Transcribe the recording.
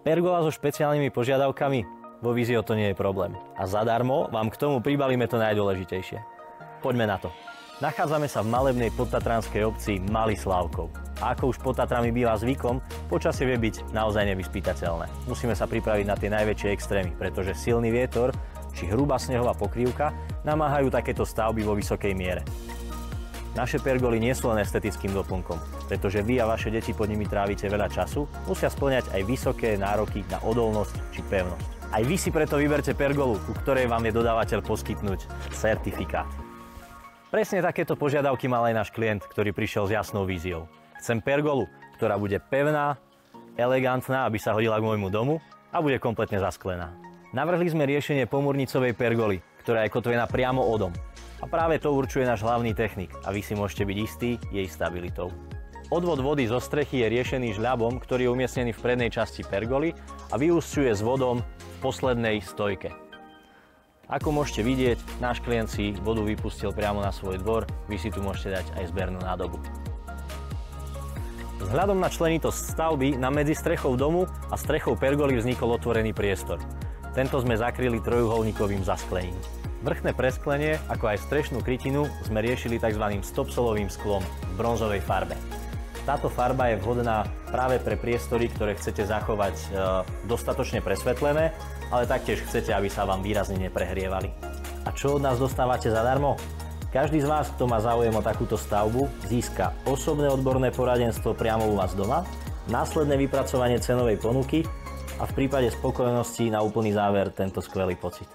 Pergola so špeciálnymi požiadavkami? Vo Vizio to nie je problém. A zadarmo vám k tomu pribalíme to najdôležitejšie. Poďme na to. Nachádzame sa v malebnej podtatranskej obci Malý Slávkov. A ako už pod Tatrami býva zvykom, počasie vie byť naozaj nevyspytateľné. Musíme sa pripraviť na tie najväčšie extrémy, pretože silný vietor či hrubá snehová pokrývka namáhajú takéto stavby vo vysokej miere. Naše pergoly nie sú len estetickým doplnkom, pretože vy a vaše deti pod nimi trávite veľa času, musia spĺňať aj vysoké nároky na odolnosť či pevnosť. Aj vy si preto vyberte pergolu, ku ktorej vám je dodávateľ poskytnúť certifikát. Presne takéto požiadavky mal aj náš klient, ktorý prišiel s jasnou víziou. Chcem pergolu, ktorá bude pevná, elegantná, aby sa hodila k môjmu domu a bude kompletne zasklená. Navrhli sme riešenie pomurnicovej pergoly, ktorá je kotvená priamo o dom. A práve to určuje náš hlavný technik a vy si môžete byť istí jej stabilitou. Odvod vody zo strechy je riešený žľabom, ktorý je umiestnený v prednej časti pergoly a vyúsťuje s vodom v poslednej stojke. Ako môžete vidieť, náš klient si vodu vypustil priamo na svoj dvor, vy si tu môžete dať aj zbernú nádobu. Vzhľadom na členitosť stavby nám medzi strechou domu a strechou pergoly vznikol otvorený priestor. Tento sme zakryli trojuholníkovým zasklením. Vrchné presklenie, ako aj strešnú krytinu, sme riešili tzv. Stopsolovým sklom v bronzovej farbe. Táto farba je vhodná práve pre priestory, ktoré chcete zachovať dostatočne presvetlené, ale taktiež chcete, aby sa vám výrazne neprehrievali. A čo od nás dostávate zadarmo? Každý z vás, kto má záujem o takúto stavbu, získa osobné odborné poradenstvo priamo u vás doma, následné vypracovanie cenovej ponuky a v prípade spokojnosti na úplný záver tento skvelý pocit.